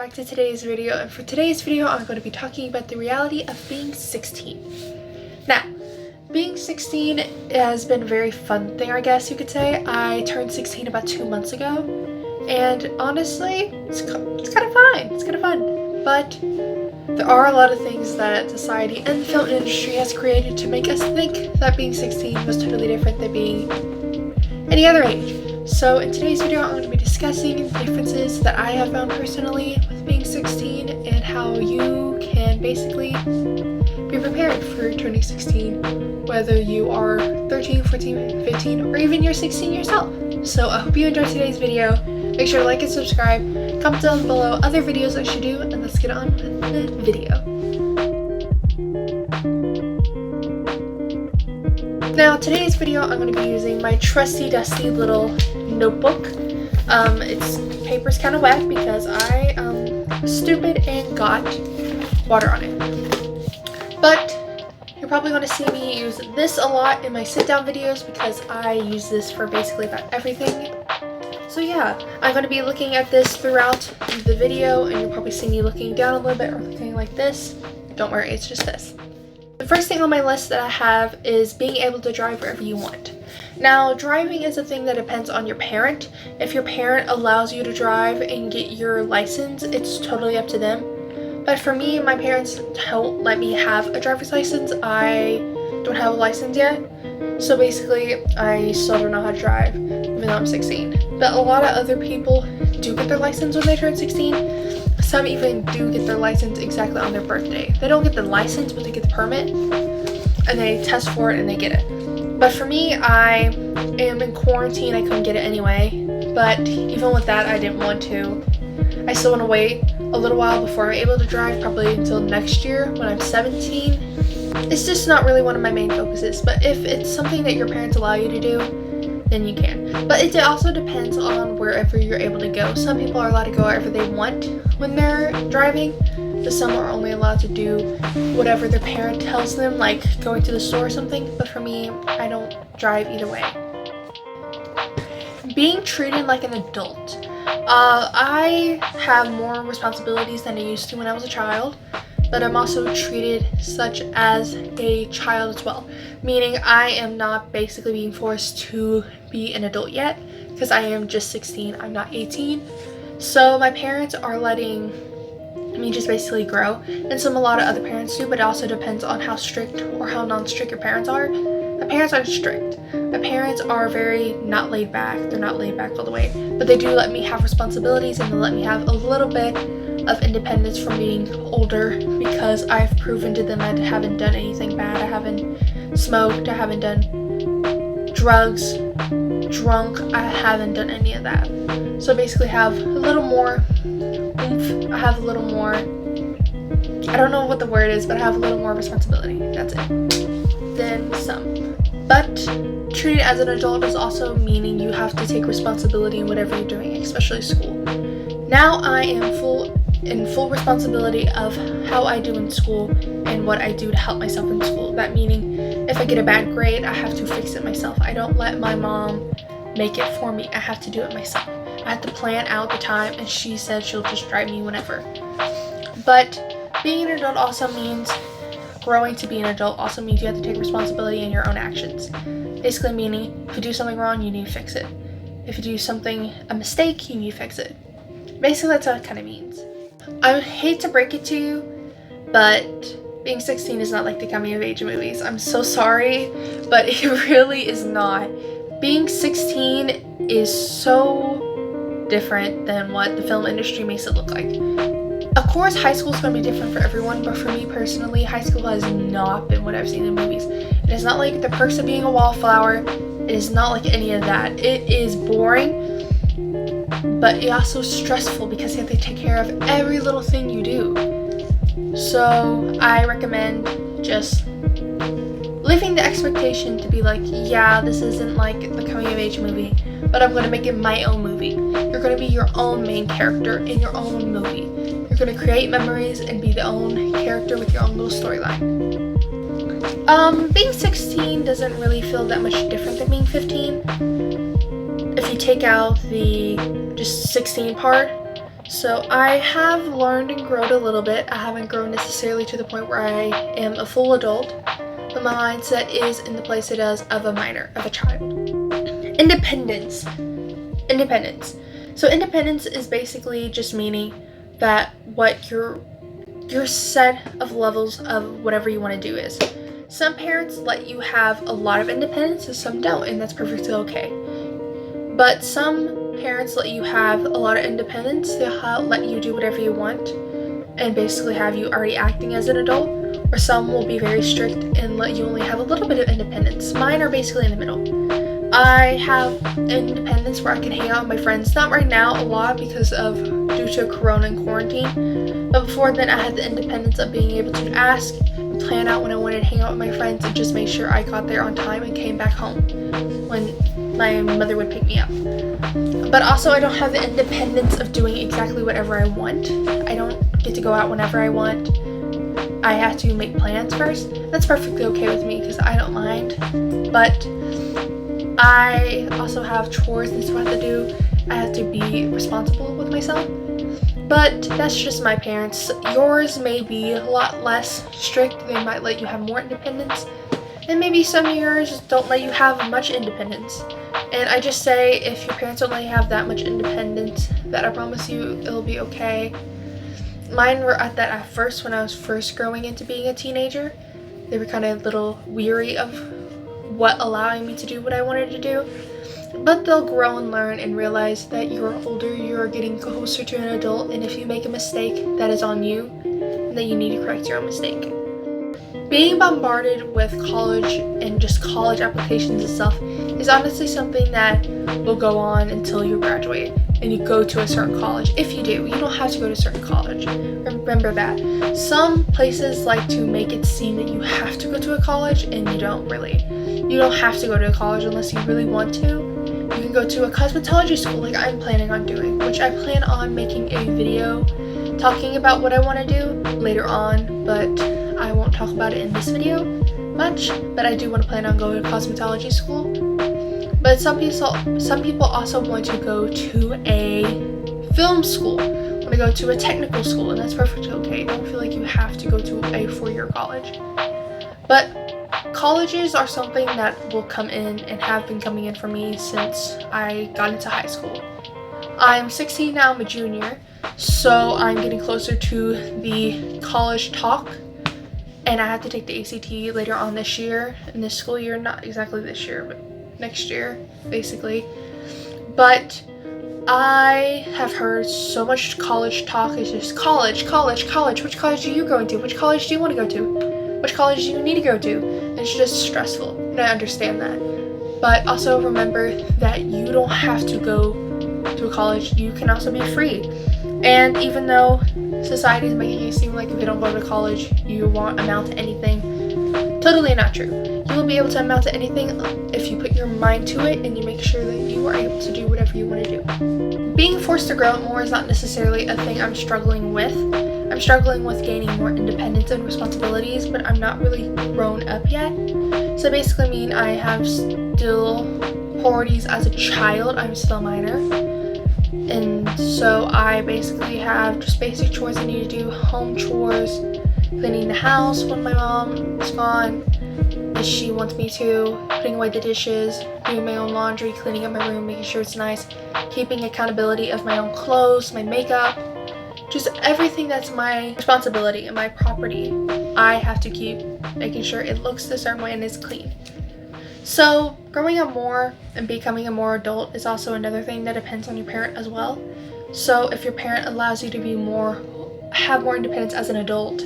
back to today's video, and for today's video I'm going to be talking about the reality of being 16. Now, being 16 has been a very fun thing, I guess you could say. I turned 16 about 2 months ago, and honestly, it's kind of fine. It's kind of fun, but there are a lot of things that society and the film industry has created to make us think that being 16 was totally different than being any other age. So in today's video, I'm going to be discussing the differences that I have found personally with being 16 and how you can basically be prepared for turning 16, whether you are 13, 14, 15, or even you're 16 yourself. So I hope you enjoyed today's video. Make sure to like and subscribe, comment down below other videos I should do, and let's get on with the video. Now, today's video, I'm going to be using my trusty dusty little notebook. Its paper's kind of wet because I was stupid and got water on it. But you're probably going to see me use this a lot in my sit down videos because I use this for basically about everything. So yeah, I'm going to be looking at this throughout the video, and you'll probably see me looking down a little bit or looking like this. Don't worry, it's just this. The first thing on my list that I have is being able to drive wherever you want. Now, driving is a thing that depends on your parent. If your parent allows you to drive and get your license, it's totally up to them. But for me, my parents don't let me have a driver's license. I don't have a license yet. So basically, I still don't know how to drive, even though I'm 16. But a lot of other people do get their license when they turn 16. Some even do get their license exactly on their birthday. They don't get the license, but they get the permit, and they test for it and they get it. But for me, I am in quarantine. I couldn't get it anyway. But even with that, I didn't want to. I still want to wait a little while before I'm able to drive, probably until next year when I'm 17. It's just not really one of my main focuses. But if it's something that your parents allow you to do, then you can. But it also depends on wherever you're able to go. Some people are allowed to go wherever they want when they're driving, but some are only allowed to do whatever their parent tells them, like going to the store or something. But for me, I don't drive either way. Being treated like an adult. I have more responsibilities than I used to when I was a child, but I'm also treated such as a child as well, meaning I am not basically being forced to be an adult yet because I am just 16. I'm not 18. So my parents are letting me just basically grow, and a lot of other parents do, but it also depends on how strict or how non-strict your parents are. My parents aren't strict. My parents are very not laid back. They're not laid back all the way, but they do let me have responsibilities, and they let me have a little bit of independence from being older because I've proven to them I haven't done anything bad. I haven't smoked. I haven't done drugs, drunk. I haven't done any of that. So basically have a little more oomph. I have a little more, I don't know what the word is, but I have a little more responsibility. That's it. Then some. But treated as an adult is also meaning you have to take responsibility in whatever you're doing, especially school. Now I am in full responsibility of how I do in school and what I do to help myself in school. That meaning if I get a bad grade, I have to fix it myself. I don't let my mom make it for me. I have to do it myself. I have to plan out the time, and she said she'll just drive me whenever. But being an adult also means growing to be an adult also means you have to take responsibility in your own actions. Basically meaning if you do something wrong, you need to fix it. If you do a mistake, you need to fix it. Basically, that's what it kind of means. I hate to break it to you, but being 16 is not like the coming of age movies. I'm so sorry, but it really is not. Being 16 is so different than what the film industry makes it look like. Of course, high school is going to be different for everyone, but for me personally, high school has not been what I've seen in movies. It is not like the perks of being a wallflower. It is not like any of that. It is boring, but it's also stressful because you have to take care of every little thing you do. So I recommend just leaving the expectation to be like, yeah, this isn't like the coming of age movie, but I'm going to make it my own movie. You're going to be your own main character in your own movie. You're going to create memories and be the own character with your own little storyline. Being 16 doesn't really feel that much different than being 15. If you take out the just 16 part, So I have learned and grown a little bit. I haven't grown necessarily to the point where I am a full adult, but my mindset is in the place it is of a minor, of a child. Independence. So independence is basically just meaning that what your set of levels of whatever you want to do is. Some parents let you have a lot of independence and some don't, and that's perfectly okay. But some parents let you have a lot of independence. They'll let you do whatever you want and basically have you already acting as an adult, or some will be very strict and let you only have a little bit of independence. Mine are basically in the middle. I have independence where I can hang out with my friends. Not right now a lot because of due to corona and quarantine. But before then I had the independence of being able to ask and plan out when I wanted to hang out with my friends and just make sure I got there on time and came back home when my mother would pick me up. But also I don't have the independence of doing exactly whatever I want. I don't get to go out whenever I want. I have to make plans first. That's perfectly okay with me because I don't mind. But I also have chores and stuff I have to do. I have to be responsible with myself. But that's just my parents. Yours may be a lot less strict. They might let you have more independence. And maybe some of yours don't let you have much independence. And I just say if your parents don't let you have that much independence, that I promise you it'll be okay. Mine were at that at first when I was first growing into being a teenager. They were kind of a little weary of what allowing me to do what I wanted to do. But they'll grow and learn and realize that you're older, you're getting closer to an adult, and if you make a mistake, that is on you, and that you need to correct your own mistake. Being bombarded with college and just college applications and stuff is honestly something that will go on until you graduate and you go to a certain college. If you do, you don't have to go to a certain college. Remember that. Some places like to make it seem that you have to go to a college, and you don't really. You don't have to go to a college unless you really want to. You can go to a cosmetology school like I'm planning on doing, which I plan on making a video talking about what I want to do later on, but I won't talk about it in this video much. But I do want to plan on going to cosmetology school. But some people also want to go to a film school, want to go to a technical school, and that's perfectly okay. Don't feel like you have to go to a 4-year college. But colleges are something that will come in and have been coming in for me since I got into high school. I'm 16 now, I'm a junior, so I'm getting closer to the college talk, and I have to take the ACT later on this year, in this school year, not exactly this year, but next year, basically. But I have heard so much college talk. It's just college. Which college are you going to? Which college do you want to go to? Which college do you need to go to? And it's just stressful, and I understand that. But also remember that you don't have to go to a college. You can also be free. And even though society is making you seem like if you don't go to college, you won't amount to anything, totally not true. You will be able to amount to anything if you put your mind to it and you make sure that you are able to do whatever you want to do. Being forced to grow up more is not necessarily a thing I'm struggling with. I'm struggling with gaining more independence and responsibilities, but I'm not really grown up yet. So basically mean I have still priorities as a child. I'm still a minor. And so I basically have just basic chores I need to do, home chores, cleaning the house when my mom is gone, if she wants me to, putting away the dishes, doing my own laundry, cleaning up my room, making sure it's nice, keeping accountability of my own clothes, my makeup, just everything that's my responsibility and my property. I have to keep making sure it looks a certain way and is clean. So growing up more and becoming a more adult is also another thing that depends on your parent as well. So if your parent allows you to have more independence as an adult,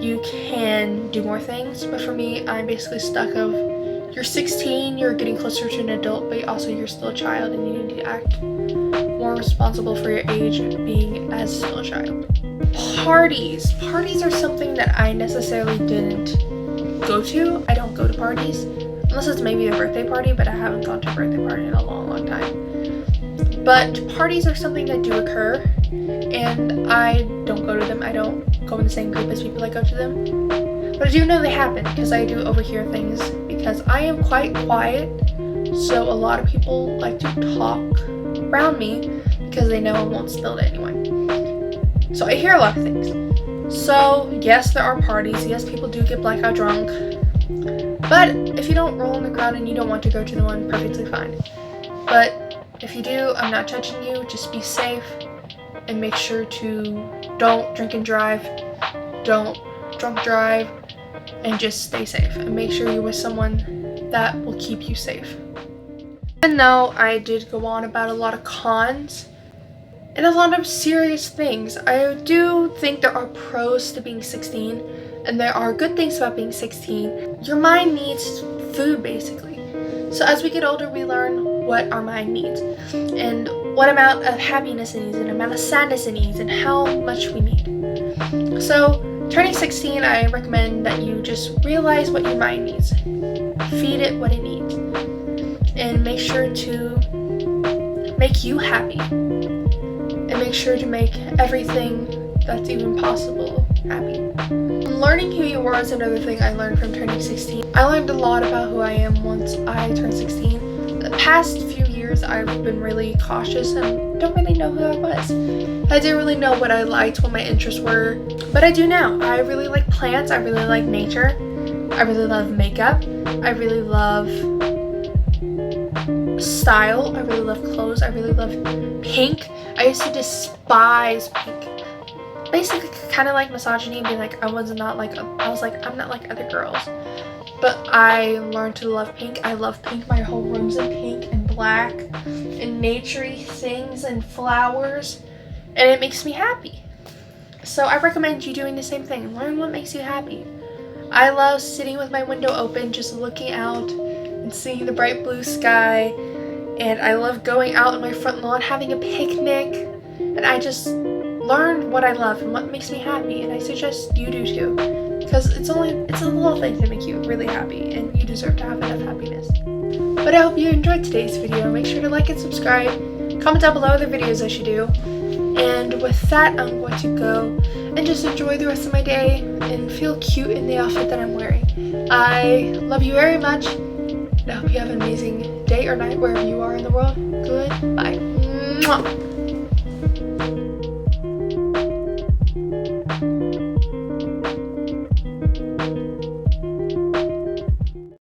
you can do more things. But for me, I'm basically stuck of you're 16, you're getting closer to an adult, but also you're still a child and you need to act more responsible for your age being as still a child. Parties are something that I necessarily didn't go to. I don't go to parties unless it's maybe a birthday party, but I haven't gone to a birthday party in a long time. But parties are something that do occur, and I don't go to them. I don't go in the same group as people that go to them. But I do know they happen because I do overhear things because I am quite quiet. So a lot of people like to talk around me because they know I won't spill to anyone. So I hear a lot of things. So yes, there are parties. Yes, people do get blackout drunk. But if you don't roll on the ground and you don't want to go to the one, perfectly fine. But if you do, I'm not judging you. Just be safe and make sure to don't drink and drive. Don't drunk drive, and just stay safe. And make sure you're with someone that will keep you safe. And now I did go on about a lot of cons and a lot of serious things. I do think there are pros to being 16, and there are good things about being 16. Your mind needs food, basically. So as we get older, we learn what our mind needs, and what amount of happiness it needs, and amount of sadness it needs, and how much we need. So turning 16, I recommend that you just realize what your mind needs. Feed it what it needs. And make sure to make you happy. And make sure to make everything that's even possible happy. Learning who you are is another thing I learned from turning 16. I learned a lot about who I am once I turned 16. The past few years I've been really cautious and don't really know who I was. I didn't really know what I liked, what my interests were, but I do now. I really like plants, I really like nature, I really love makeup, I really love style, I really love clothes, I really love pink. I used to despise pink. Basically kind of like misogyny, being like I was not like I'm not like other girls. But I learned to love pink. I love pink. My whole room's in pink and black and naturey things and flowers, and it makes me happy. So I recommend you doing the same thing. Learn what makes you happy. I love sitting with my window open, just looking out and seeing the bright blue sky, and I love going out on my front lawn having a picnic, and I just learn what I love and what makes me happy, and I suggest you do too, because it's a little thing to make you really happy, and you deserve to have enough happiness. But I hope you enjoyed today's video. Make sure to like and subscribe, comment down below other videos I should do, and with that I'm going to go and just enjoy the rest of my day and feel cute in the outfit that I'm wearing. I love you very much, and I hope you have an amazing day or night wherever you are in the world. Goodbye. Mwah.